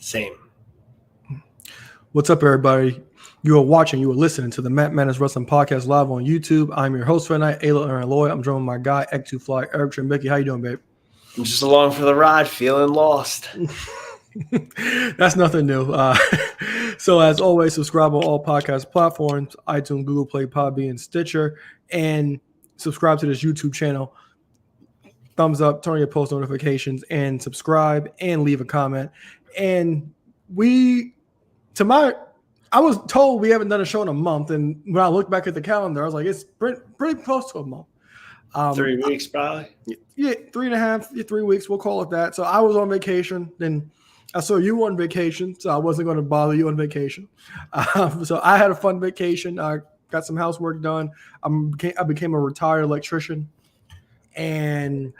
Same. What's up, everybody? You are listening to the Matt Madness Wrestling Podcast live on YouTube. I'm your host for tonight, Ayla Aaron Lloyd. I'm joined with my guy, X2 Fly, Eric Trimbicki. How you doing, babe? I'm just along for the ride, feeling lost. That's nothing new. So as always, subscribe on all podcast platforms, iTunes, Google Play, Podbean, and Stitcher, and subscribe to this YouTube channel. Thumbs up, turn on your post notifications, and subscribe and leave a comment. And I was told we haven't done a show in a month, and when I looked back at the calendar, I was like, it's pretty close to a month. 3 weeks, probably. Yeah, 3.5, 3 weeks. We'll call it that. So I was on vacation. Then I saw you on vacation, so I wasn't going to bother you on vacation. So I had a fun vacation. I got some housework done. I became a retired electrician, and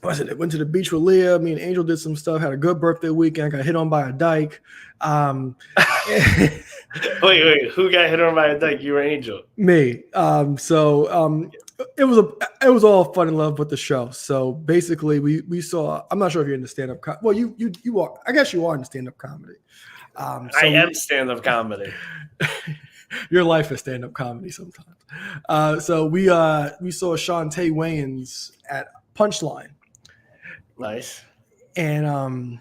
I went to the beach with Leah. Me and Angel did some stuff. Had a good birthday weekend. Got hit on by a dyke. Wait. Who got hit on by a dyke? You or Angel? Me. It was all fun and love with the show. So basically, we saw. I'm not sure if you're into stand up. Well, you are. I guess you are into stand up comedy. I am stand up comedy. Your life is stand up comedy sometimes. So we saw Shantae Wayans at Punchline. Nice. And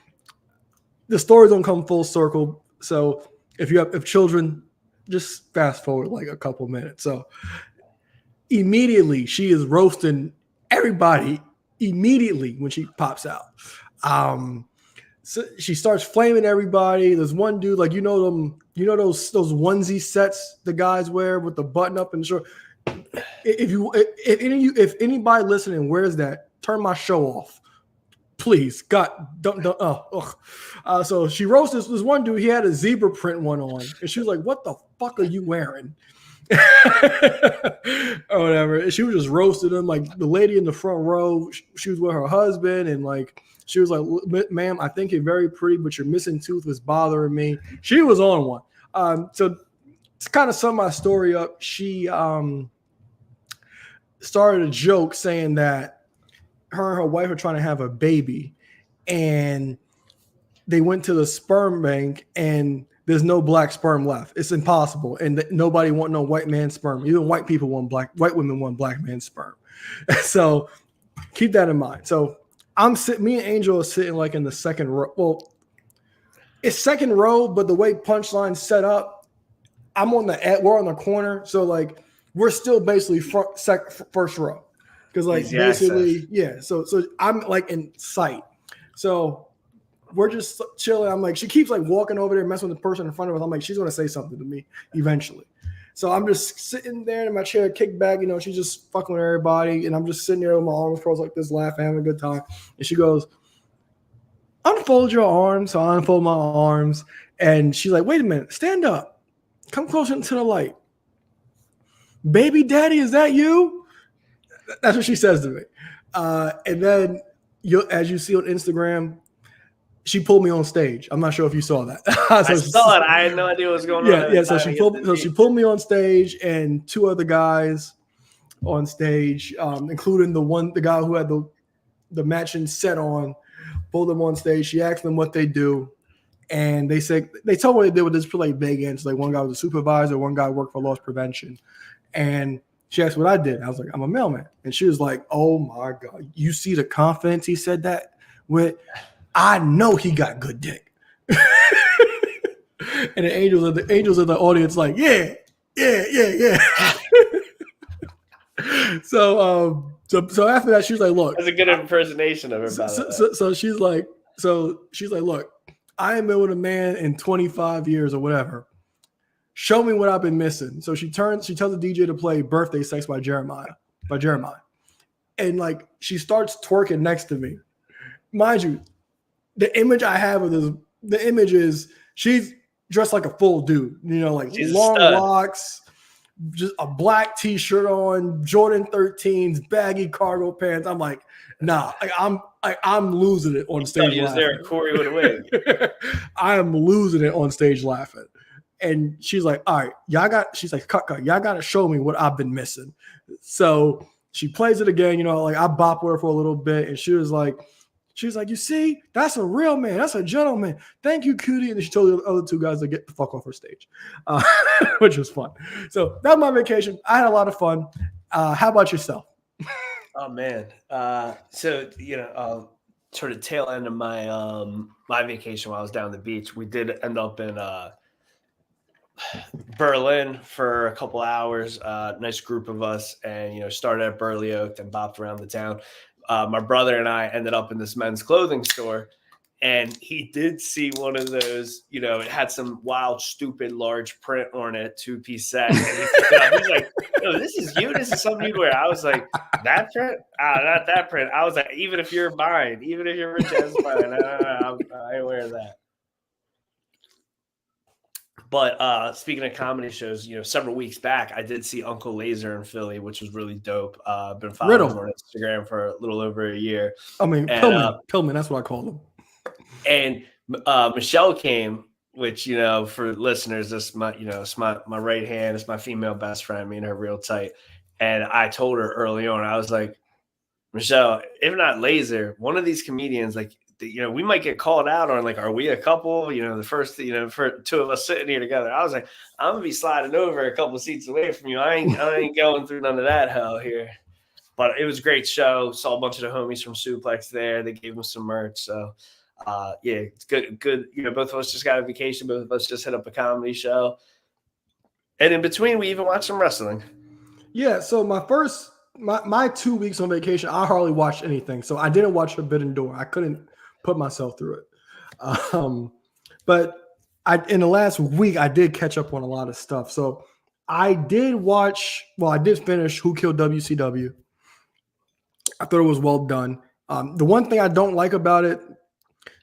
the stories don't come full circle. So if children, just fast forward like a couple minutes. So immediately she is roasting everybody immediately when she pops out. So she starts flaming everybody. There's one dude, like those onesie sets the guys wear with the button up and short. If anybody listening wears that, turn my show off. Please, God, don't. So she roasted this one dude. He had a zebra print one on, and she was like, "What the fuck are you wearing?" Or whatever. And she was just roasting him. Like the lady in the front row, she was with her husband, and like she was like, "Ma'am, I think you're very pretty, but your missing tooth was bothering me." She was on one. So to kind of sum my story up, she started a joke saying that her and her wife are trying to have a baby, and they went to the sperm bank, and there's no black sperm left. It's impossible, and nobody want no white man sperm. Even white people want white women want black man sperm. So keep that in mind. So me and Angel are sitting like in the second row. Well, it's second row, but the way Punchline's set up, we're on the corner, so like we're still basically first row. Because like Easy basically, access. yeah. So I'm like in sight. So we're just chilling. I'm like, she keeps like walking over there, messing with the person in front of us. I'm like, she's gonna say something to me eventually. So I'm just sitting there in my chair, kicked back. She's just fucking with everybody, and I'm just sitting there with my arms crossed like this, laughing, having a good time. And she goes, "Unfold your arms." So I unfold my arms, and she's like, "Wait a minute, stand up, come closer to the light." "Baby daddy, is that you?" That's what she says to me. And then, as you see on Instagram, she pulled me on stage. I'm not sure if you saw that. I saw it. I had no idea what was going on. Yeah. So she pulled me on stage, and two other guys on stage, including the guy who had the matching set on. Pulled them on stage. She asked them what they do, and they told me what they did with this pretty vague answer. Like one guy was a supervisor, one guy worked for loss prevention, and she asked what I did. I was like, "I'm a mailman." And she was like, "Oh my God, you see the confidence he said that with? I know he got good dick." And the angels of the audience like, yeah. So after that, she was like, "Look." That's a good impersonation of her. So she's like, "Look, I ain't been with a man in 25 years or whatever. Show me what I've been missing." So she tells the DJ to play "Birthday Sex" by Jeremiah. And like she starts twerking next to me. Mind you, the image I have of this, the image is she's dressed like a full dude, like she's long locks, just a black t-shirt on, Jordan 13s, baggy cargo pants. I'm like, nah, I'm losing it on stage. Is there a Corey with a wig? I am losing it on stage laughing. And she's like, "All right, she's like, cut. Y'all got to show me what I've been missing." So she plays it again, like I bop with her for a little bit. And she was like, She's like, you see, that's a real man. That's a gentleman. Thank you, Cutie. And then she told the other two guys to get the fuck off her stage, which was fun. So that was my vacation. I had a lot of fun. How about yourself? Oh man. So sort of tail end of my my vacation while I was down the beach, we did end up in Berlin for a couple hours. Nice group of us, and started at Burley Oak, then bopped around the town. My brother and I ended up in this men's clothing store, and he did see one of those. It had some wild, stupid, large print on it, 2-piece set. And he's like, "No, this is you. This is something you'd wear." I was like, "That print? Not that print." I was like, "Even if you're mine, even if you're rich as mine, I ain't wearing that." But speaking of comedy shows, several weeks back, I did see Uncle Laser in Philly, which was really dope. Been following him on Instagram for a little over a year. I mean, Pillman, that's what I call him. And Michelle came, which, for listeners, this it's my right hand. It's my female best friend. Me and her real tight. And I told her early on, I was like, Michelle, if not Laser, one of these comedians, like, we might get called out on, like, are we a couple? The first, for two of us sitting here together. I was like, I'm gonna be sliding over a couple seats away from you. I ain't going through none of that hell here. But it was a great show. Saw a bunch of the homies from Suplex there. They gave them some merch. So it's good. Both of us just got a vacation. Both of us just hit up a comedy show. And in between, we even watched some wrestling. Yeah. So my 2 weeks on vacation, I hardly watched anything. So I didn't watch Forbidden Door. I couldn't put myself through it. But in the last week, I did catch up on a lot of stuff. So I did finish Who Killed WCW. I thought it was well done. The one thing I don't like about it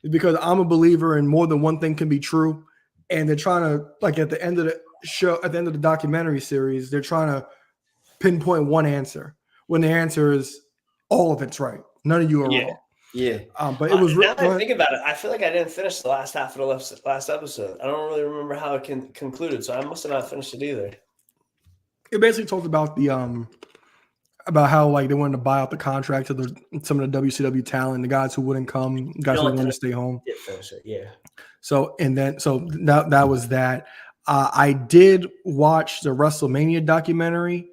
is because I'm a believer in more than one thing can be true. And they're trying to, like, at the end of the show, at the end of the documentary series, they're trying to pinpoint one answer when the answer is all of it's right. None of you are wrong. Yeah. But it was now that I think about it, I feel like I didn't finish the last half of the last episode. I don't really remember how it concluded, so I must have not finished it either. It basically talked about about how, like, they wanted to buy out the contract to some of the WCW talent, the guys who wouldn't come, guys who wanted to stay home. Did finish it, yeah. So that was that. I did watch the WrestleMania documentary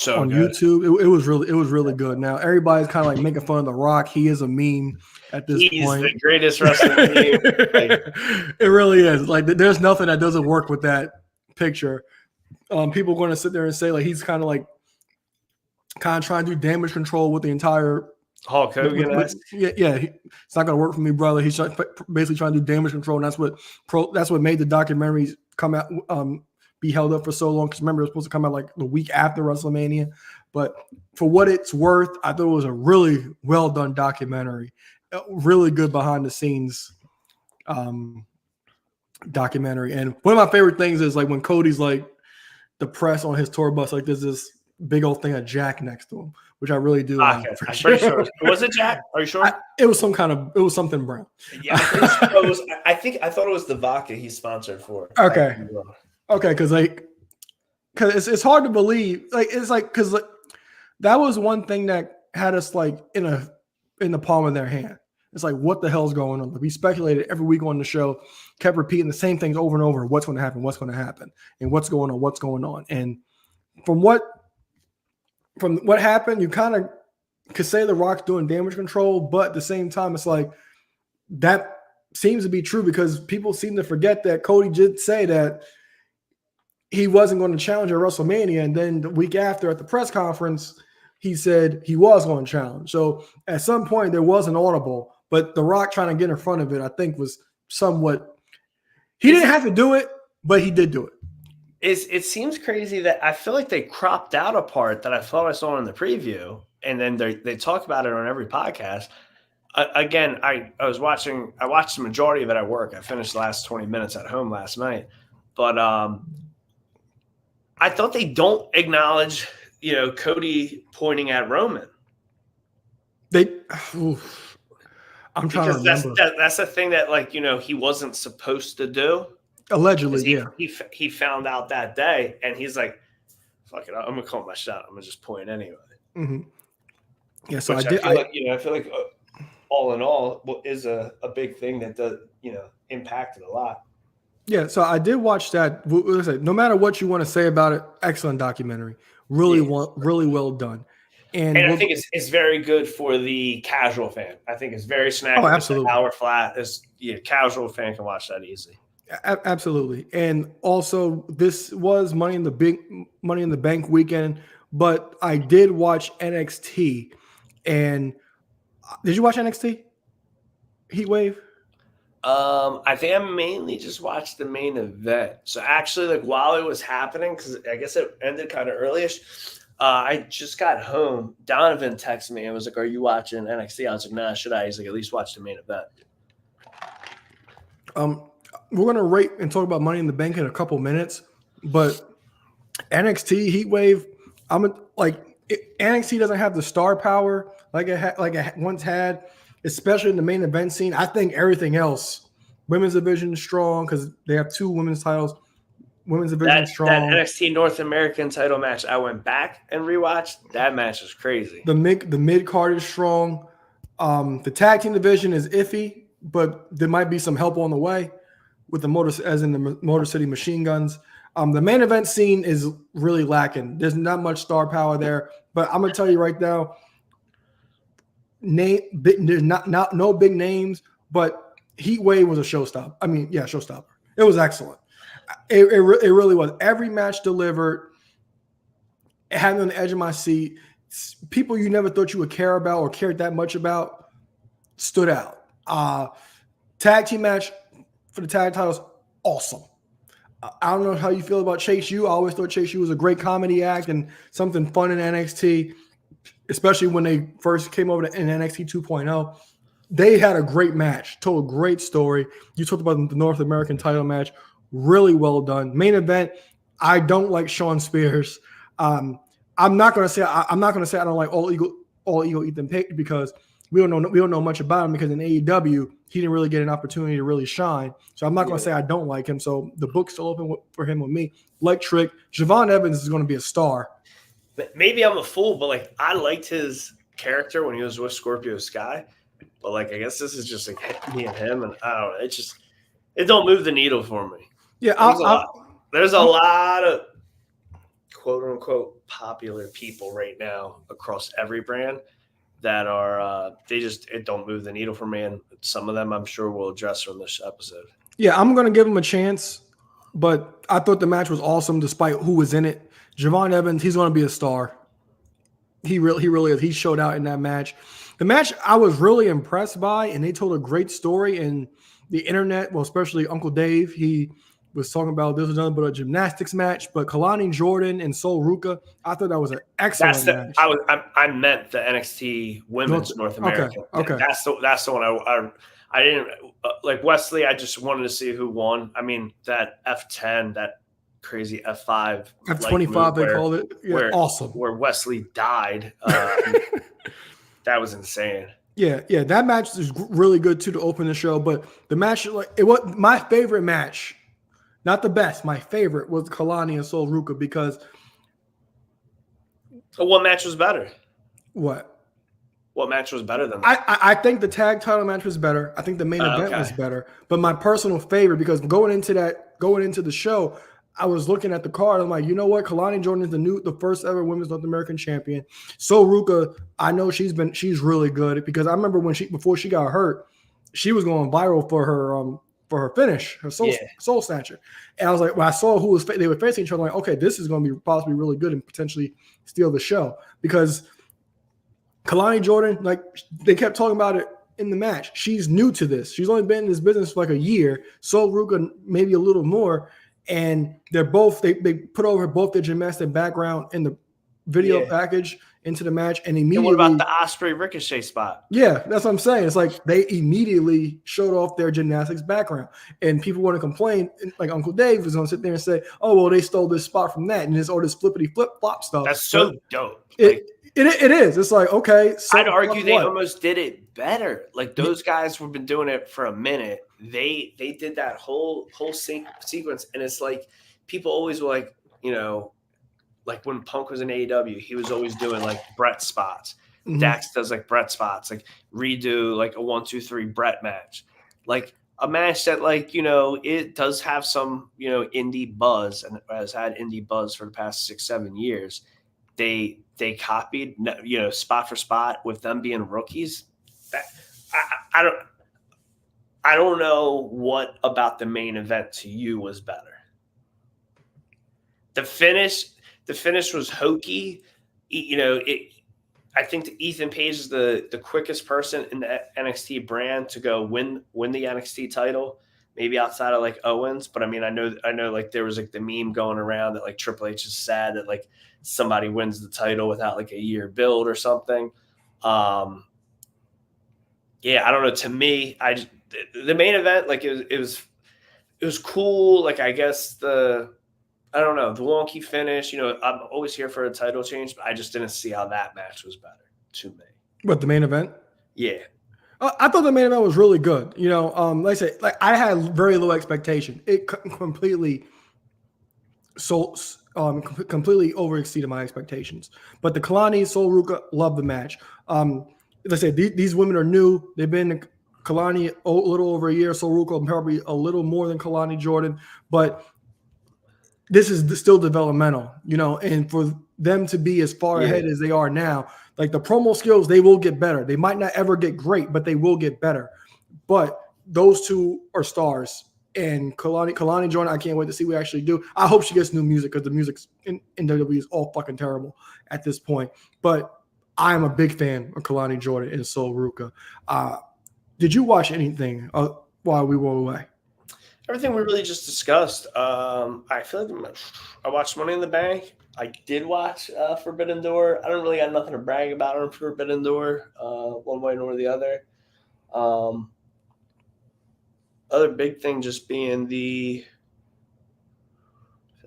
on YouTube. It was really good. Now everybody's kind of like making fun of The Rock. He is a meme at this point. He's the greatest wrestling meme. It really is. Like, there's nothing that doesn't work with that picture. People are going to sit there and say, like, he's kind of trying to do damage control with the entire Hulk Hogan. It's not going to work for me, brother. He's basically trying to do damage control, and that's what made the documentaries come out, be held up for so long. Because remember, it was supposed to come out like the week after WrestleMania. But for what it's worth, I thought it was a really well done documentary, really good behind the scenes documentary. And one of my favorite things is, like, when Cody's, like, the press on his tour bus, like, there's this big old thing of Jack next to him, which I really do like. Okay. I'm pretty sure. Was it Jack? Are you sure? It was something brown. Yeah, I thought it was the vodka he's sponsored for. Okay, because it's hard to believe. Like, it's like, because, like, that was one thing that had us, like, in the palm of their hand. It's like, what the hell's going on? Like, we speculated every week on the show, kept repeating the same things over and over. What's going to happen? What's going to happen? And what's going on? What's going on? And from what happened, you kind of could say The Rock's doing damage control, but at the same time, it's like, that seems to be true because people seem to forget that Cody did say that he wasn't going to challenge at WrestleMania, and then the week after at the press conference, he said he was going to challenge. So at some point there was an audible, but The Rock trying to get in front of it, I think, was somewhat. He didn't have to do it, but he did do it. It seems crazy that I feel like they cropped out a part that I thought I saw in the preview, and then they talk about it on every podcast. Again, I watched the majority of it at work. I finished the last 20 minutes at home last night, but I thought they don't acknowledge, Cody pointing at Roman. I'm trying to remember. That's the thing that, like, he wasn't supposed to do. Allegedly, he found out that day, and he's like, "Fuck it, I'm gonna call my shot. I'm gonna just point anyway." Mm-hmm. Yeah, so I feel like all in all, is a big thing that does, impacted a lot. Yeah, so I did watch that. No matter what you want to say about it, excellent documentary. Really, Yeah. really well done. And I think it's very good for the casual fan. I think it's very snackable. Oh, absolutely. It's an hour flat. Casual fan can watch that easily. Absolutely. And also, this was Money in the Bank weekend, but I did watch NXT. And did you watch NXT Heatwave? I think I mainly just watched the main event. So actually, like while it was happening, because I guess it ended kind of earlyish. I just got home. Donovan texted me and was like, "Are you watching NXT?" I was like, "Nah, should I?" He's like, "At least watch the main event." We're gonna rate and talk about Money in the Bank in a couple minutes, but NXT Heatwave, NXT doesn't have the star power like it once had, especially in the main event scene. I think everything else, women's division is strong because they have 2 women's titles. Women's division is strong. That NXT North American title match, I went back and rewatched. That match was crazy. The mid card is strong. The tag team division is iffy, but there might be some help on the way with the Motor City Machine Guns. The main event scene is really lacking. There's not much star power there, but I'm gonna tell you right now, there's no big names, but Heatwave was a showstopper. Showstopper. It was excellent. It really was. Every match delivered. It had me on the edge of my seat. People you never thought you would care about or cared that much about stood out. Tag team match for the tag titles, awesome. I don't know how you feel about Chase U. I always thought Chase U was a great comedy act and something fun in NXT, especially when they first came over in NXT 2.0. They had a great match, told a great story. You talked about the North American title match, really well done. Main event, I don't like Shawn Spears. I'm not gonna say I don't like all ego Ethan Page because we don't know much about him because in AEW he didn't really get an opportunity to really shine. So I'm not going to say I don't like him. So the book's still open for him with me. Like Trick, Javon Evans is going to be a star. Maybe I'm a fool, but like I liked his character when he was with Scorpio Sky. But like I guess this is just like me and him, and I don't know. It don't move the needle for me. Yeah, there's a lot of quote unquote popular people right now across every brand that are it don't move the needle for me, and some of them I'm sure we'll address from this episode. Yeah, I'm gonna give him a chance, but I thought the match was awesome despite who was in it. Javon Evans, he's gonna be a star. He really is. He showed out in that match. The match I was really impressed by, and they told a great story in the internet. Well, especially Uncle Dave, he was talking about this was nothing but a gymnastics match. But Kalani Jordan and Sol Ruka, I thought that was an excellent match. I meant the NXT Women's North America. Okay. That's the one I didn't like Wesley. I just wanted to see who won. I mean that F10, that crazy F5, F25 they called it. Yeah, awesome. Where Wesley died. That was insane. Yeah, that match is really good too to open the show. But the match, it was my favorite match. Not the best. My favorite was Kalani and Sol Ruka because. So what match was better? What match was better than that? I think the tag title match was better. I think the main event was better. But my personal favorite, because going into the show, I was looking at the card. I'm like, you know what? Kalani Jordan is the first ever Women's North American champion. Sol Ruka, I know she's really good because I remember before she got hurt, she was going viral for her finish, her soul snatcher. And I was like, when I saw they were facing each other, I'm like, okay, this is going to be possibly really good and potentially steal the show because Kalani Jordan, like they kept talking about it in the match. She's new to this. She's only been in this business for like a year. Sol Ruka maybe a little more. And they're both they put over both their gymnastic background in the video package into the match, and immediately. And what about the Osprey Ricochet spot? Yeah, that's what I'm saying. It's like they immediately showed off their gymnastics background, and people want to complain. Like Uncle Dave is going to sit there and say, "Oh, well, they stole this spot from that, and it's all this flippity flip flop stuff." That's so dope. It is. It's like, okay. So I'd argue they almost did it better. Like those guys have been doing it for a minute. They did that whole sequence, and it's like people always were like, like when Punk was in AEW, he was always doing like Brett spots. Dax does like Brett spots, like redo like a 1, 2, 3 Brett match, like a match that like, it does have some, indie buzz and has had indie buzz for the past 6, 7 years. They copied, spot for spot with them being rookies. I don't know what about the main event to you was better. The finish was hokey. I think that Ethan Page is the quickest person in the NXT brand to go win the NXT title, maybe outside of like Owens. But I mean, I know like there was like the meme going around that like Triple H is sad that like somebody wins the title without like a year build or something. Yeah, I don't know. To me, the main event, like it was cool. Like I guess I don't know, the wonky finish. I'm always here for a title change, but I just didn't see how that match was better to me. What, the main event? Yeah. I thought the main event was really good. Like I said, like I had very low expectation. It completely completely overexceeded my expectations. But the Kalani, Sol Ruka, love the match. As I said, these women are new. They've been Kalani a little over a year, Sol Ruka probably a little more than Kalani Jordan, but this is still developmental, and for them to be as far ahead as they are now, like the promo skills, they will get better. They might not ever get great, but they will get better. But those two are stars. And Kalani Jordan, I can't wait to see what we actually do. I hope she gets new music because the music in WWE is all fucking terrible at this point. But I'm a big fan of Kalani Jordan and Sol Ruka. Did you watch anything while we were away? Everything we really just discussed. I feel like I watched Money in the Bank. I did watch Forbidden Door. I don't really got nothing to brag about on Forbidden Door, one way nor the other. Other big thing just being I feel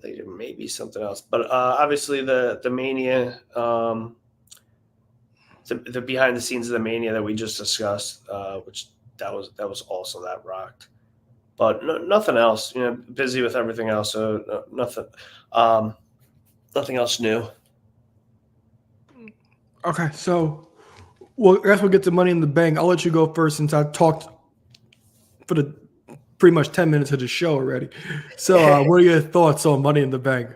like there may be something else, but obviously the Mania, the behind the scenes of the Mania that we just discussed, which that was awesome. That rocked. But nothing else. Busy with everything else, so nothing else new. Okay, so I guess we'll get to Money in the Bank. I'll let you go first since I talked for the pretty much 10 minutes of the show already. So what are your thoughts on Money in the Bank?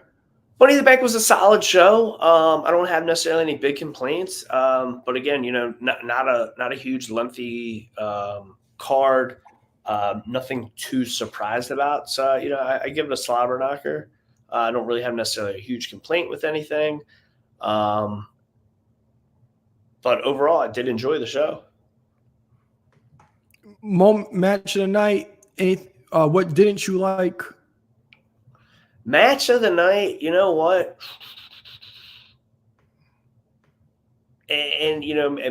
Money in the Bank was a solid show. I don't have necessarily any big complaints, but again, not a huge lengthy card. Nothing too surprised about. So, I give it a slobber knocker. I don't really have necessarily a huge complaint with anything. But overall, I did enjoy the show. Match of the night. What didn't you like? Match of the night, you know what? And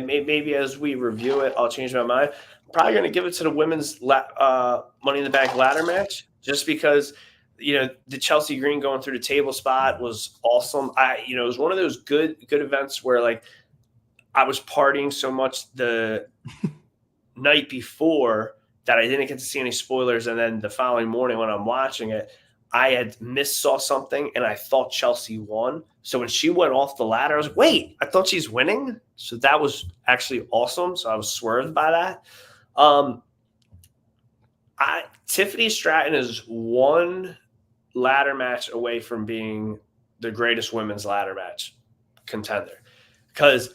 maybe as we review it, I'll change my mind. I'm probably going to give it to the women's Money in the Bank ladder match, just because the Chelsea Green going through the table spot was awesome. It was one of those good events where like I was partying so much the night before that I didn't get to see any spoilers, and then the following morning when I'm watching it, I had saw something and I thought Chelsea won. So when she went off the ladder, I was like, wait, I thought she's winning. So that was actually awesome. So I was swerved by that. Tiffany Stratton is one ladder match away from being the greatest women's ladder match contender, because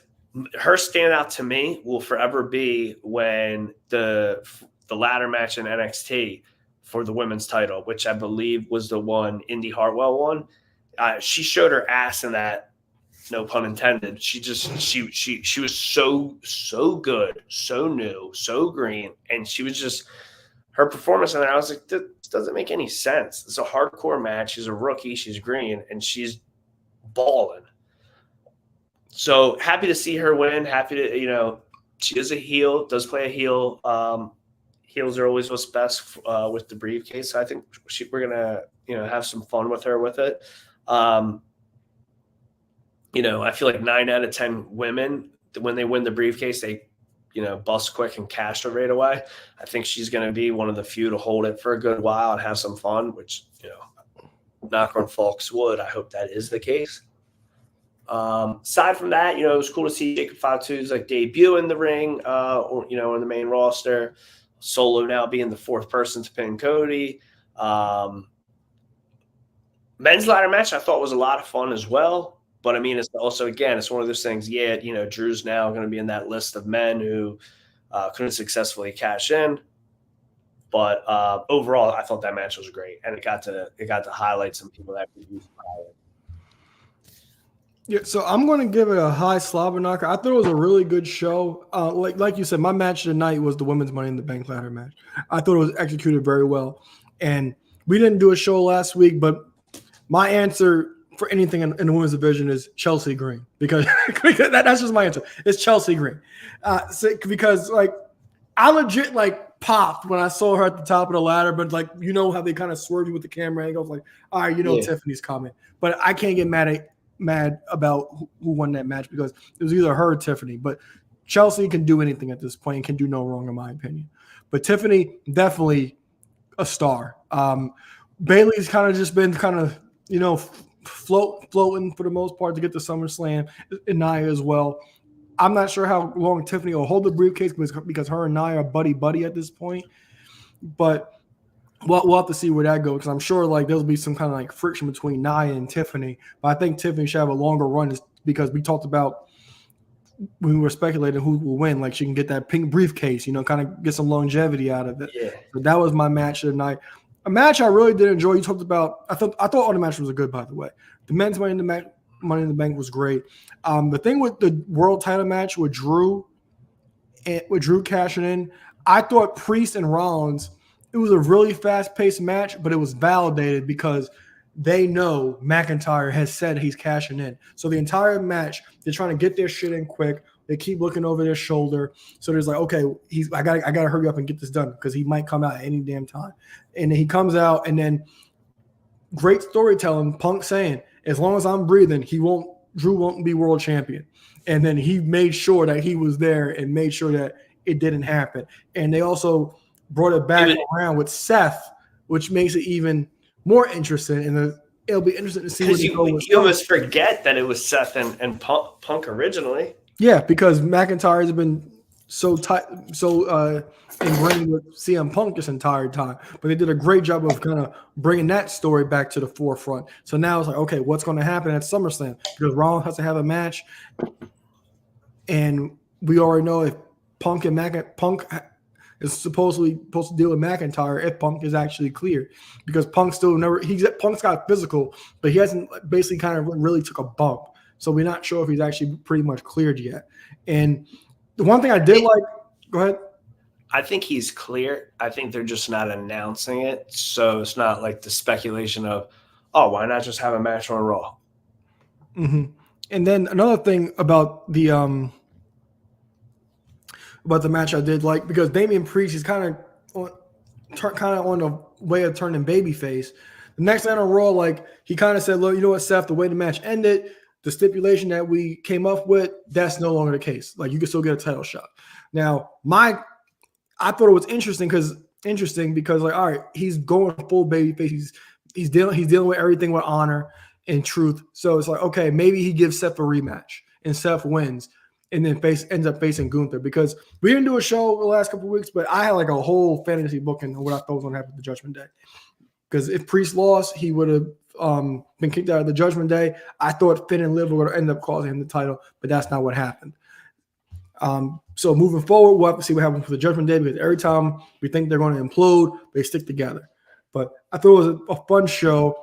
her standout to me will forever be when the ladder match in NXT for the women's title, which I believe was the one Indy Hartwell won. She showed her ass in that, no pun intended. She was so good, so new, so green, and she was just, her performance in there, I was like, this doesn't make any sense. It's a hardcore match. She's a rookie, she's green, and she's balling. So happy to see her win. Happy to, she is a heel, does play a heel. Heels are always what's best with the briefcase. So I think we're gonna, have some fun with her with it. I feel like 9 out of 10 women, when they win the briefcase, they, bust quick and cash it right away. I think she's going to be one of the few to hold it for a good while and have some fun, which, knock on folks wood. I hope that is the case. Aside from that, it was cool to see Jacob Fatu's like debut in the ring, or in the main roster. Solo now being the fourth person to pin Cody. Men's ladder match I thought was a lot of fun as well. But I mean, it's also, again, it's one of those things. Yeah, Drew's now going to be in that list of men who couldn't successfully cash in. But overall, I thought that match was great, and it got to highlight some people that could use highlight. Yeah, so I'm going to give it a high slobber knocker. I thought it was a really good show. Like you said, my match of the night was the women's Money in the Bank ladder match. I thought it was executed very well. And we didn't do a show last week, but my answer for anything in the women's division is Chelsea Green, because that's just my answer. It's Chelsea Green. Because like I legit like popped when I saw her at the top of the ladder, but like how they kind of swerve you with the camera angles, like, all right, Tiffany's coming. But I can't get mad about who won that match, because it was either her or Tiffany. But Chelsea can do anything at this point and can do no wrong, in my opinion. But Tiffany, definitely a star. Bailey's kind of just been floating for the most part to get to SummerSlam, and Nia as well. I'm not sure how long Tiffany will hold the briefcase because her and Nia are buddy at this point. But we'll have to see where that goes, because I'm sure like there'll be some kind of like friction between Nia and Tiffany. But I think Tiffany should have a longer run, because we talked about when we were speculating who will win. Like she can get that pink briefcase, kind of get some longevity out of it. Yeah. But that was my match of the night. A match I really did enjoy. You talked about. I thought all the matches were good, by the way. The men's Money in the Bank was great. The thing with the world title match with Drew cashing in, I thought Priest and Rollins, it was a really fast-paced match, but it was validated because they know McIntyre has said he's cashing in. So the entire match, they're trying to get their shit in quick. They keep looking over their shoulder. So there's like, okay, I gotta hurry up and get this done, because he might come out at any damn time. And then he comes out, and then great storytelling, Punk saying, as long as I'm breathing, Drew won't be world champion. And then he made sure that he was there and made sure that it didn't happen. And they also brought it back around with Seth, which makes it even more interesting. And it'll be interesting to see what you almost forget that it was Seth and Punk originally. Yeah, because McIntyre has been so ingrained with CM Punk this entire time. But they did a great job of kind of bringing that story back to the forefront. So now it's like, okay, what's going to happen at SummerSlam? Because Rollins has to have a match. And we already know if Punk is supposedly supposed to deal with McIntyre if Punk is actually clear, because Punk's got physical, but he hasn't basically kind of really took a bump. So we're not sure if he's actually pretty much cleared yet. And the one thing I did like, go ahead. I think he's clear. I think they're just not announcing it. So it's not like the speculation of, oh, why not just have a match on Raw? Mm-hmm. And then another thing about the match I did like, because Damian Priest is kind of on the way of turning babyface. The next night on Raw, like he kind of said, look, you know what, Seth, the way the match ended, the stipulation that we came up with, that's no longer the case. Like you can still get a title shot. Now, I thought it was interesting because like, all right, he's going full babyface. He's dealing with everything with honor and truth. So it's like, okay, maybe he gives Seth a rematch and Seth wins, and then ends up facing Gunther, because we didn't do a show the last couple of weeks, but I had like a whole fantasy booking on what I thought was going to happen at the Judgment Day. Because if Priest lost, he would have been kicked out of the Judgment Day. I thought Finn and Liv were going to end up causing him the title, but that's not what happened. So moving forward, we'll have to see what happens for the Judgment Day, because every time we think they're going to implode, they stick together. But I thought it was a fun show.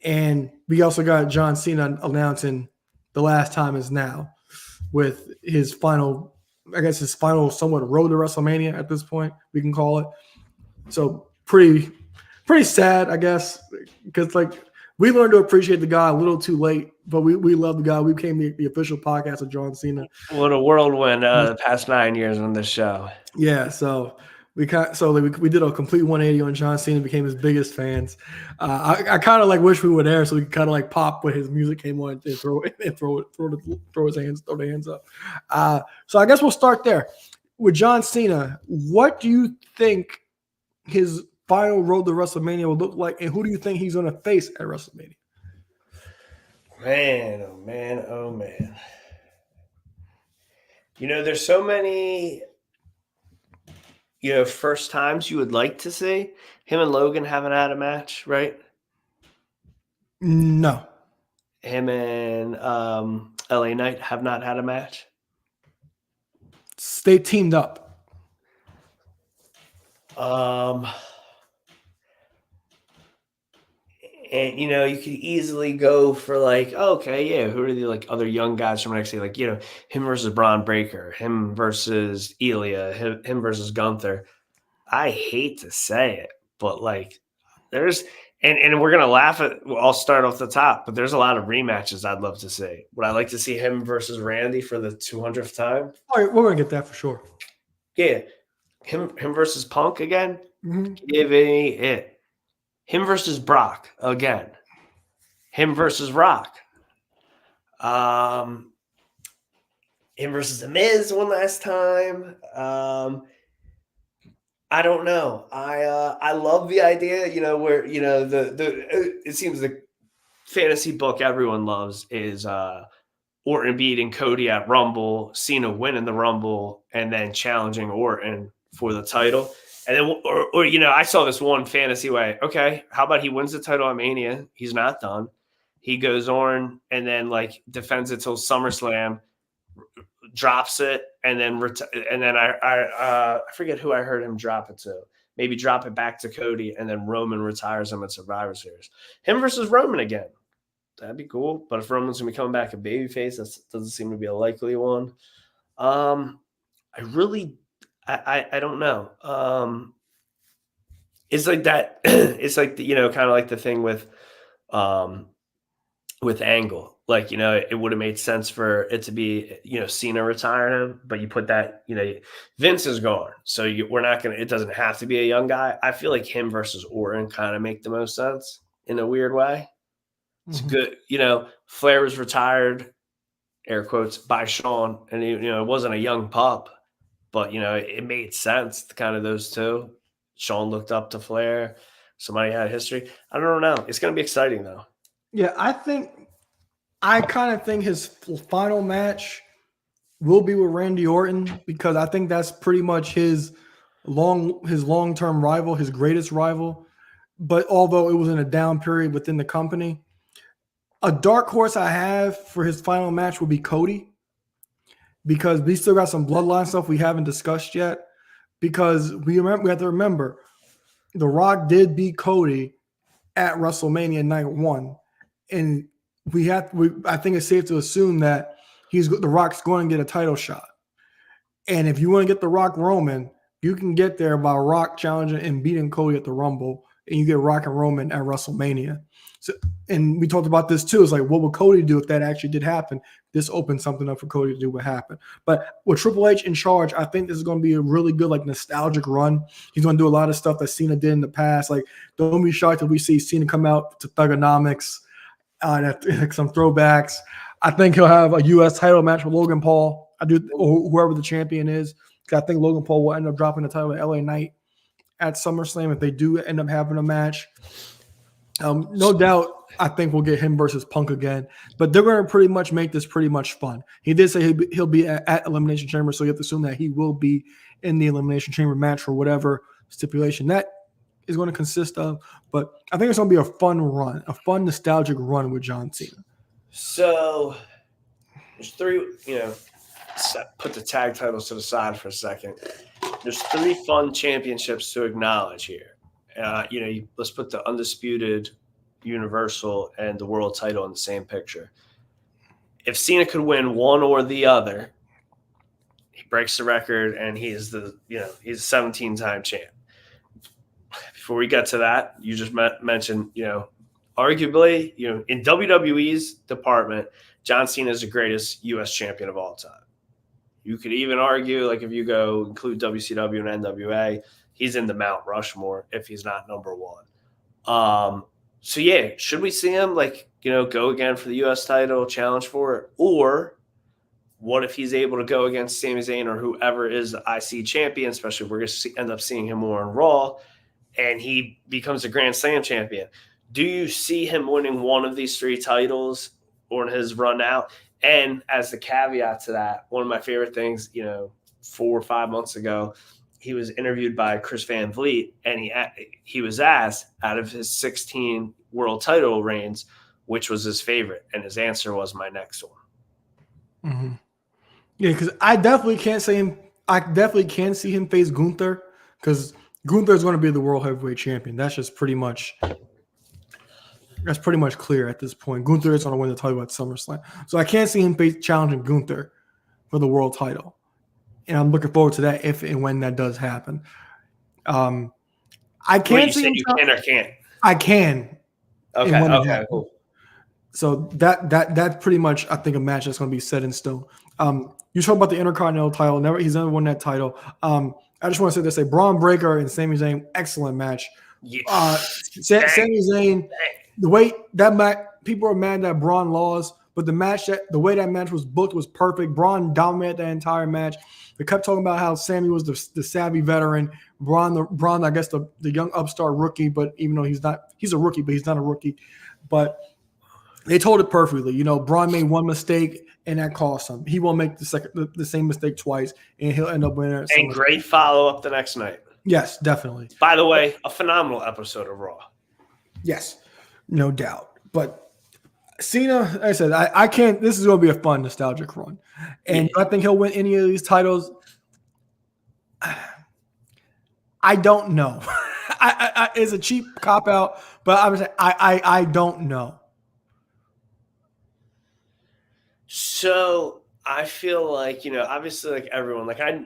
And we also got John Cena announcing the last time is now, with his final somewhat road to WrestleMania at this point, we can call it. So pretty sad, I guess, because like we learned to appreciate the guy a little too late, but we love the guy. We became the official podcast of John Cena. What a whirlwind the past 9 years on this show. Yeah, so we did a complete 180 on John Cena, became his biggest fans. I kind of like wish we were there so we could kind of like pop when his music came on and throw the hands up. So I guess we'll start there with John Cena. What do you think his final road to WrestleMania will look like, and who do you think he's going to face at WrestleMania? Man, oh man, oh man. There's so many, first times you would like to see. Him and Logan haven't had a match, right? No. Him and LA Knight have not had a match. They teamed up. And you could easily go for like, okay, yeah, who are the like other young guys from NXT? Like, him versus Braun Breaker, him versus Ilya, him versus Gunther. I hate to say it, but like there's and we're gonna laugh at I'll start off the top, but there's a lot of rematches I'd love to see. Would I like to see him versus Randy for the 200th time? All right, we're gonna get that for sure. Yeah. Him versus Punk again? Mm-hmm. Give me it. Him versus Brock again. Him versus Rock. Him versus The Miz one last time. I don't know. I love the idea, where it seems the fantasy book everyone loves is Orton beating Cody at Rumble, Cena winning the Rumble, and then challenging Orton for the title. And then, or I saw this one fantasy way. Okay, how about he wins the title at Mania? He's not done. He goes on and then like defends it till SummerSlam, drops it, and then I forget who I heard him drop it to. Maybe drop it back to Cody, and then Roman retires him at Survivor Series. Him versus Roman again. That'd be cool. But if Roman's gonna be coming back a babyface, that doesn't seem to be a likely one. I really, I don't know. It's like that. It's like kind of like the thing with Angle. Like it would have made sense for it to be Cena retiring him, but you put that Vince is gone, so we're not gonna. It doesn't have to be a young guy. I feel like him versus Orton kind of make the most sense in a weird way. It's good. Flair was retired, air quotes, by Shawn, and it wasn't a young pup, but it made sense. Kind of those two. Shawn looked up to Flair. Somebody had history. I don't know. It's going to be exciting though. Yeah, I kind of think his final match will be with Randy Orton because I think that's pretty much his long-term rival, his greatest rival. But although it was in a down period within the company, a dark horse I have for his final match will be Cody because we still got some bloodline stuff we haven't discussed yet. Because we have to remember, The Rock did beat Cody at WrestleMania Night 1, and I think it's safe to assume that The Rock's going to get a title shot. And if you want to get The Rock Roman, you can get there by Rock challenging and beating Cody at the Rumble, and you get Rock and Roman at WrestleMania. So, and we talked about this too. It's like, what would Cody do if that actually did happen? This opened something up for Cody to do what happened. But with Triple H in charge, I think this is going to be a really good, like, nostalgic run. He's going to do a lot of stuff that Cena did in the past. Like, don't be shocked if we see Cena come out to Thugonomics, like some throwbacks. I think he'll have a U.S. title match with Logan Paul. Or whoever the champion is. I think Logan Paul will end up dropping the title to LA Knight at SummerSlam if they do end up having a match. No doubt, I think we'll get him versus Punk again, but they're going to pretty much make this pretty much fun. He did say he'll be at Elimination Chamber, so you have to assume that he will be in the Elimination Chamber match for whatever stipulation that is going to consist of. But I think it's going to be a fun run, a fun nostalgic run with John Cena. So there's three, put the tag titles to the side for a second. There's three fun championships to acknowledge here. Let's put the undisputed Universal and the world title in the same picture. If Cena could win one or the other, he breaks the record and he's a 17-time champ. Before we get to that, you just mentioned, arguably, in WWE's department, John Cena is the greatest U.S. champion of all time. You could even argue, like, if you go include WCW and NWA, he's in the Mount Rushmore if he's not number one. So, yeah, should we see him, go again for the U.S. title, challenge for it? Or what if he's able to go against Sami Zayn or whoever is the IC champion, especially if we're going to end up seeing him more on Raw, and he becomes a Grand Slam champion? Do you see him winning one of these three titles, on his run out. And as the caveat to that, one of my favorite things, 4 or 5 months ago, he was interviewed by Chris Van Vliet, and he was asked, out of his 16 world title reigns, which was his favorite, and his answer was my next one. Mm-hmm. Yeah, because I definitely can't say him. I definitely can see him face Gunther, because Gunther is going to be the world heavyweight champion. That's pretty much clear at this point. Gunther is going to win the title at SummerSlam, so I can't see him challenging Gunther for the world title, and I'm looking forward to that if and when that does happen. I can't see him. You can or can't? I can. Okay. Cool. So that's pretty much, I think, a match that's going to be set in stone. You talk about the Intercontinental title. He's never won that title. I just want to say this: Braun Breaker and Sami Zayn, excellent match. Sami Zayn, the way that match, people are mad that Braun lost, but the way that match was booked was perfect. Braun dominated that entire match. They kept talking about how Sami was the savvy veteran. Braun, I guess the young upstart rookie, but even though he's a rookie, but he's not a rookie. But they told it perfectly. Braun made one mistake, and that cost him. He won't make the same mistake twice, and he'll end up winning. And great follow-up the next night. Yes, definitely. By the way, a phenomenal episode of Raw. Yes, no doubt. But Cena, like I said, I can't. This is going to be a fun, nostalgic run. And I think he'll win any of these titles. I don't know. It's a cheap cop-out, but I don't know. So I feel like, obviously, like everyone, like I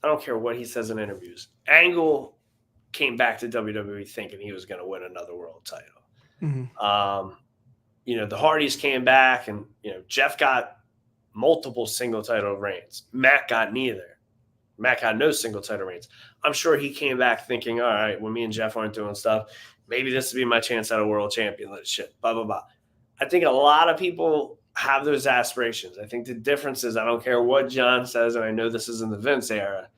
don't care what he says in interviews. Angle came back to WWE thinking he was going to win another world title. Mm-hmm. The Hardys came back, and Jeff got multiple single title reigns. Matt got neither. Matt got no single title reigns. I'm sure he came back thinking, all right, when me and Jeff aren't doing stuff, maybe this would be my chance at a world championship, blah, blah, blah. I think a lot of people have those aspirations. I think the difference is, I don't care what John says, and I know this is in the Vince era.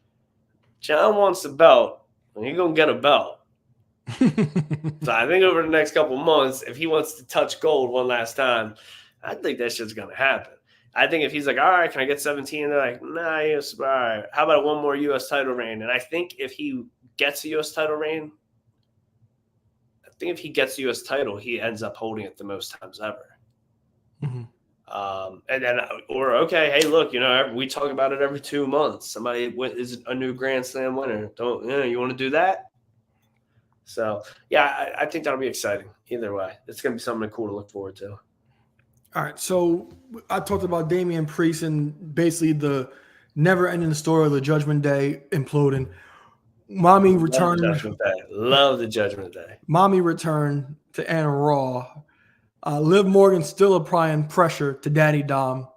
John wants a belt, and he's going to get a belt. So I think over the next couple months, if he wants to touch gold one last time, I think that shit's going to happen. I think if he's like, all right, can I get 17? They're like, nah, yes, all right. How about one more U.S. title reign? And I think if he gets a U.S. title reign, he ends up holding it the most times ever. Mm-hmm. And then, okay, hey, look, we talk about it every 2 months. Somebody is a new Grand Slam winner. You want to do that? So, yeah, I think that'll be exciting. Either way, it's going to be something cool to look forward to. All right, so I talked about Damian Priest and basically the never-ending story of the Judgment Day imploding. Mommy returned. Love the Judgment Day. Mommy returned to Anna Raw. Liv Morgan still applying pressure to Daddy Dom.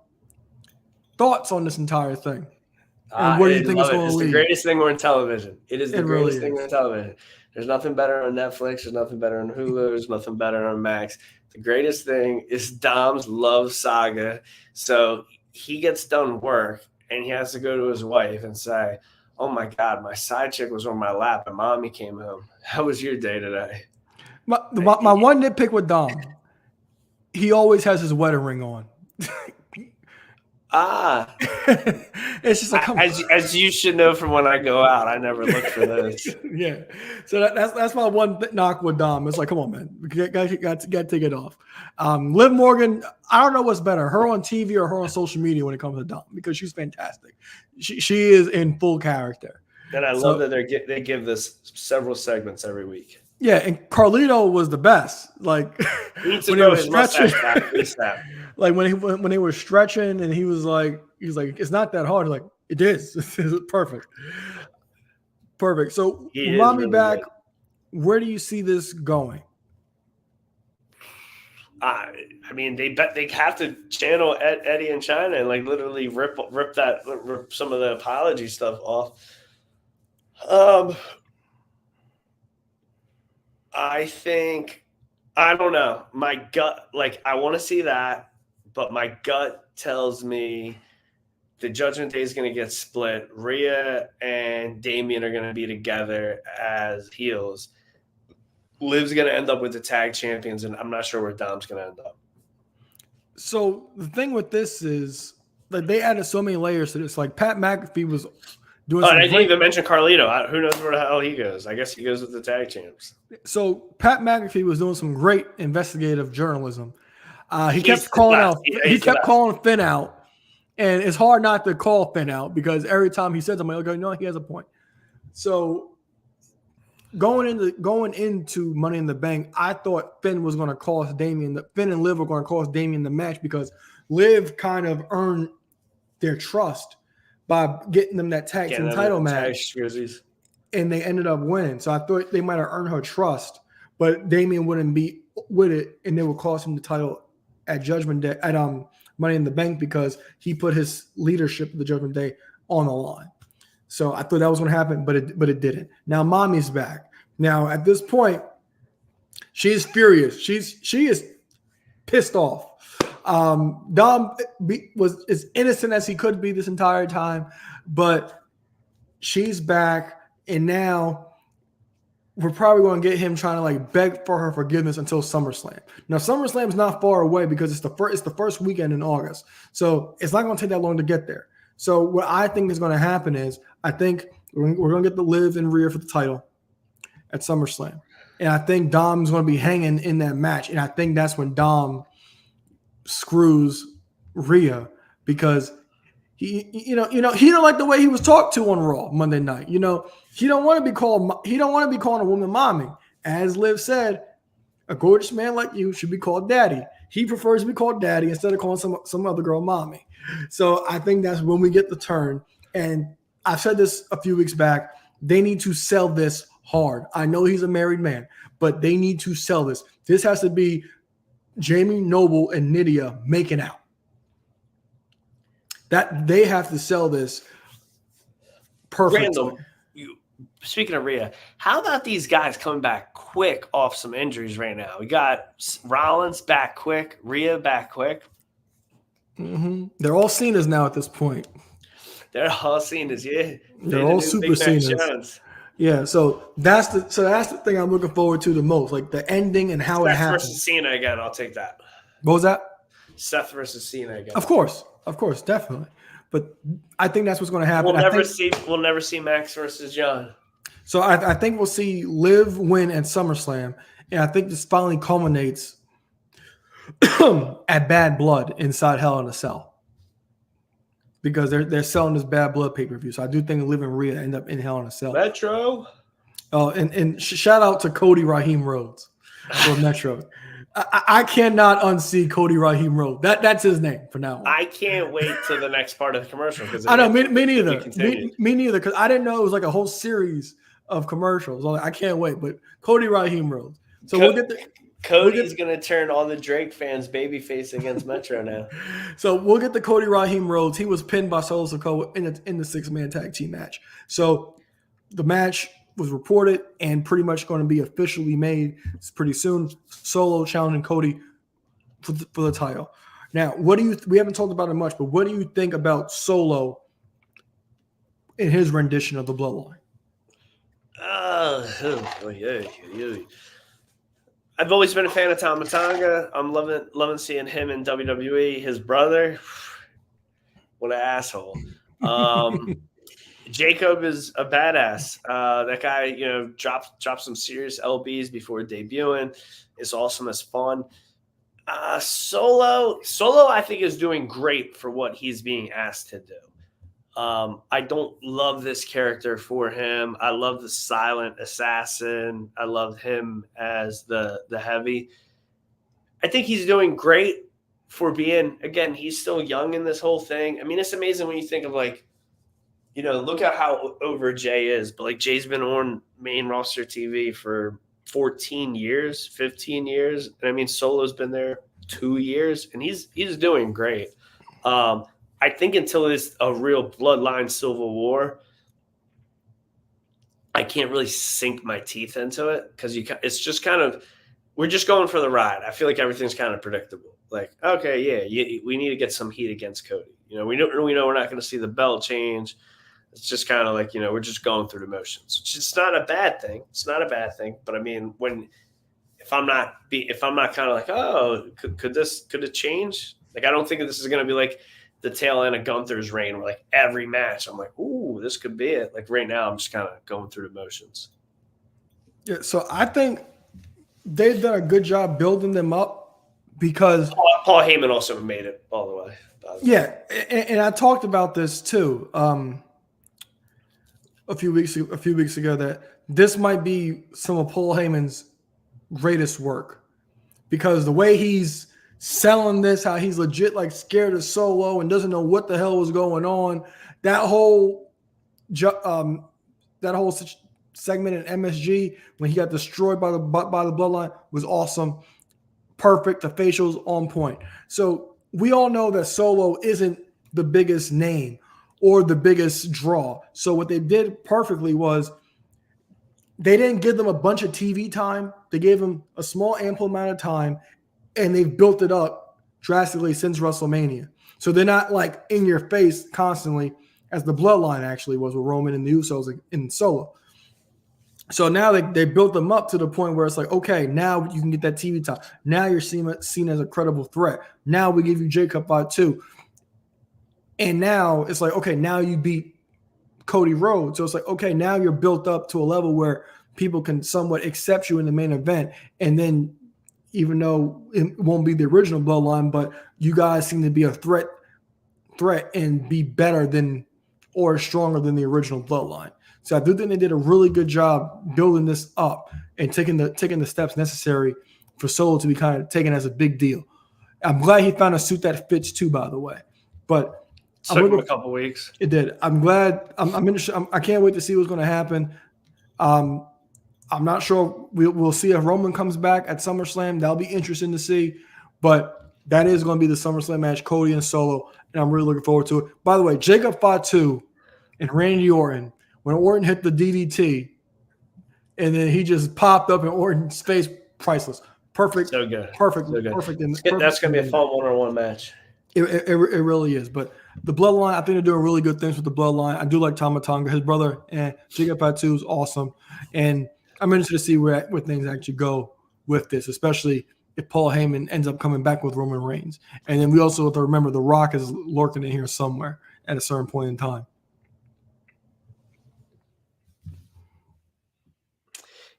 Thoughts on this entire thing? And what do you think it's going to lead? It's the greatest thing on television. It is the greatest thing on television. There's nothing better on Netflix. There's nothing better on Hulu. There's nothing better on Max. The greatest thing is Dom's love saga. So he gets done work, and he has to go to his wife and say, oh, my God, my side chick was on my lap, and Mommy came home. How was your day today? My one nitpick with Dom, he always has his wedding ring on. It's just like, as you should know from when I go out, I never look for those. Yeah, so that's my one knock with Dom. It's like, come on, man, we got to take it off. Liv Morgan, I don't know what's better, her on TV or her on social media when it comes to Dom, because she's fantastic. She is in full character, and I love that they give this several segments every week. Yeah, and Carlito was the best. Like when he was stretching, like when they were stretching, and he was like, it's not that hard. Like, it is. It's perfect. So, Mommy really back. Good. Where do you see this going? I mean, they have to channel Eddie in China and like literally rip some of the apology stuff off. I don't know. My gut, like, I want to see that, but my gut tells me the Judgment Day is going to get split. Rhea and Damian are going to be together as heels. Liv's going to end up with the tag champions, and I'm not sure where Dom's going to end up. So the thing with this is like they added so many layers to this. Like Pat McAfee was doing Oh, some and I didn't great. even mention Carlito. Who knows where the hell he goes? I guess he goes with the tag champs. So Pat McAfee was doing some great investigative journalism. He He's kept the calling best. out. He He's the kept best. calling Finn out, and it's hard not to call Finn out because every time he says, "I'm like, okay, no, he has a point." So going into Money in the Bank, I thought Finn was going to cost Damian. Finn and Liv were going to cost Damian the match because Liv kind of earned their trust by getting them that tag team title match, and they ended up winning. So I thought they might have earned her trust, but Damian wouldn't be with it, and they would cost him the title at Judgment Day at Money in the Bank because he put his leadership of the Judgment Day on the line. So I thought that was going to happen, but it didn't. Now Mommy's back. Now at this point, she's furious. She is pissed off. Dom was as innocent as he could be this entire time, but she's back, and now we're probably going to get him trying to like beg for her forgiveness until SummerSlam. Now SummerSlam is not far away because it's the first weekend in August, so it's not going to take that long to get there. So what I think is going to happen is I think we're going to get the Liv and Rhea for the title at SummerSlam, and I think Dom's going to be hanging in that match, and I think that's when Dom screws Rhea because he don't like the way he was talked to on Raw Monday night. He don't want to be calling a woman mommy. As Liv said, a gorgeous man like you should be called daddy. He prefers to be called daddy instead of calling some other girl mommy. So I think that's when we get the turn. And I've said this a few weeks back. They need to sell this hard. I know he's a married man, but they need to sell this. This has to be Jamie Noble and Nydia making out. That they have to sell this perfectly. Random. Speaking of Rhea, how about these guys coming back quick off some injuries right now? We got Rollins back quick, Rhea back quick. Mm-hmm. They're all Cenas now at this point. They're all Cenas, yeah. They're all super Cenas. Yeah, so that's the thing I'm looking forward to the most, like the ending and how it happens. Seth versus Cena again. I'll take that. What was that? Seth versus Cena again. Of course, definitely. But I think that's what's going to happen. We'll never see Max versus John. So I think we'll see Liv win at SummerSlam, and I think this finally culminates at Bad Blood inside Hell in a Cell because they're selling this Bad Blood pay-per-view. So I do think Liv and Rhea end up in Hell in a Cell. Metro. Oh, and shout out to Cody Raheem Rhodes for Metro. I cannot unsee Cody Raheem Rhodes. That's his name for now on. I can't wait till the next part of the commercial because I know me neither. Me neither because I didn't know it was like a whole series of commercials. I can't wait. But Cody Raheem Rhodes. So we'll get the Cody's going to turn all the Drake fans babyface against Metro now. So we'll get the Cody Raheem Rhodes. He was pinned by Solo Sikoa in the 6-man tag team match. So the match was reported and pretty much going to be officially made pretty soon. Solo challenging Cody for the title. Now, we haven't talked about it much, but what do you think about Solo in his rendition of the Bloodline? I've always been a fan of Tama Tonga. I'm loving seeing him in WWE. His brother, what an asshole. Jacob is a badass. That guy, dropped some serious LBs before debuting. It's awesome as fun. Solo, I think, is doing great for what he's being asked to do. I don't love this character for him. I love the silent assassin. I love him as the heavy. I think he's doing great for being, again, he's still young in this whole thing. I mean, it's amazing when you think of look at how over Jay is, but like Jay's been on main roster TV for 14 years, 15 years. And I mean, Solo's been there 2 years and he's doing great. I think until it's a real bloodline civil war, I can't really sink my teeth into it because it's just kind of, we're just going for the ride. I feel like everything's kind of predictable. Like, okay, yeah, we need to get some heat against Cody. We know we're not going to see the belt change. It's just kind of like, we're just going through the motions. It's not a bad thing. It's not a bad thing. But I mean, if I'm not kind of like, oh, could it change? Like, I don't think this is going to be like the tail end of Gunther's reign where like every match I'm like, ooh, this could be it. Like right now I'm just kind of going through the motions. Yeah, so I think they've done a good job building them up because Paul Heyman also made it all the way. Yeah, and I talked about this too a few weeks ago that this might be some of Paul Heyman's greatest work because the way he's selling this, how he's legit like scared of Solo and doesn't know what the hell was going on. That whole segment in MSG when he got destroyed by the bloodline was awesome. Perfect. The facials on point. So we all know that Solo isn't the biggest name or the biggest draw. So what they did perfectly was they didn't give them a bunch of TV time. They gave them a small, ample amount of time, and they've built it up drastically since WrestleMania. So they're not like in your face constantly as the bloodline actually was with Roman and the Usos in Solo. So now they built them up to the point where it's like, okay, now you can get that TV time. Now you're seen as a credible threat. Now we give you Jacob Fatu. And now it's like, okay, now you beat Cody Rhodes. So it's like, okay, now you're built up to a level where people can somewhat accept you in the main event. And then even though it won't be the original bloodline, but you guys seem to be a threat and be better than or stronger than the original bloodline. So I do think they did a really good job building this up and taking the steps necessary for Solo to be kind of taken as a big deal. I'm glad he found a suit that fits too, by the way. But took him a couple weeks. It did. I'm glad. I'm interested. I can't wait to see what's going to happen. I'm not sure we'll see if Roman comes back at SummerSlam. That'll be interesting to see. But that is going to be the SummerSlam match, Cody and Solo, and I'm really looking forward to it. By the way, Jacob Fatu and Randy Orton. When Orton hit the DDT, and then he just popped up in Orton's face, priceless. Perfect. So good. Perfect. So good. Perfect. That's going to be a fun one-on-one match. It really is. But the Bloodline, I think they're doing really good things with the Bloodline. I do like Tama Tonga, his brother, and Jacob Fatu is awesome. And I'm interested to see where things actually go with this, especially if Paul Heyman ends up coming back with Roman Reigns. And then we also have to remember The Rock is lurking in here somewhere at a certain point in time.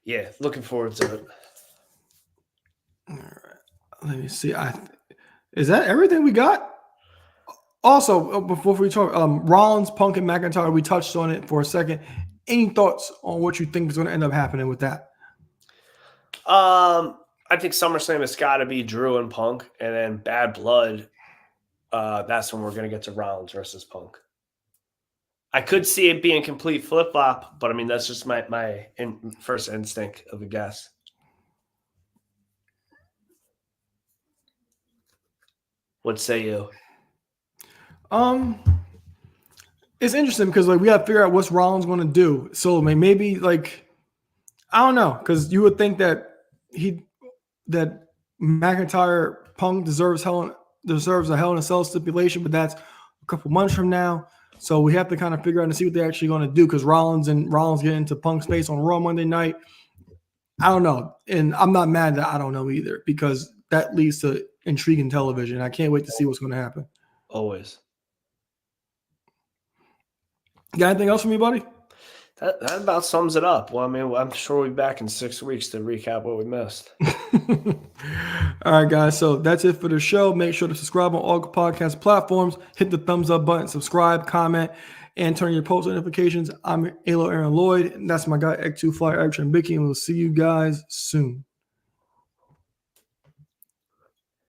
Yeah, looking forward to it. All right. Let me see. Is that everything we got? Also, before we talk, Rollins, Punk, and McIntyre, we touched on it for a second. Any thoughts on what you think is going to end up happening with that? I think SummerSlam has got to be Drew and Punk, and then Bad Blood. That's when we're going to get to Rollins versus Punk. I could see it being complete flip-flop, but I mean, that's just my first instinct of a guess. What say you? It's interesting because like we got to figure out what's Rollins going to do. So maybe like I don't know, because you would think that McIntyre Punk deserves a Hell in a Cell stipulation, but that's a couple months from now. So we have to kind of figure out and see what they're actually going to do because Rollins get into Punk's face on Raw Monday night. I don't know. And I'm not mad that I don't know either because that leads to intriguing television. I can't wait to see what's going to happen. Always. You got anything else for me, buddy? That about sums it up. Well, I mean, I'm sure we'll be back in 6 weeks to recap what we missed. All right, guys. So that's it for the show. Make sure to subscribe on all podcast platforms. Hit the thumbs up button, subscribe, comment, and turn your post notifications. I'm Alo Aaron Lloyd, and that's my guy, Ek2 Fly Action Bicky, and we'll see you guys soon.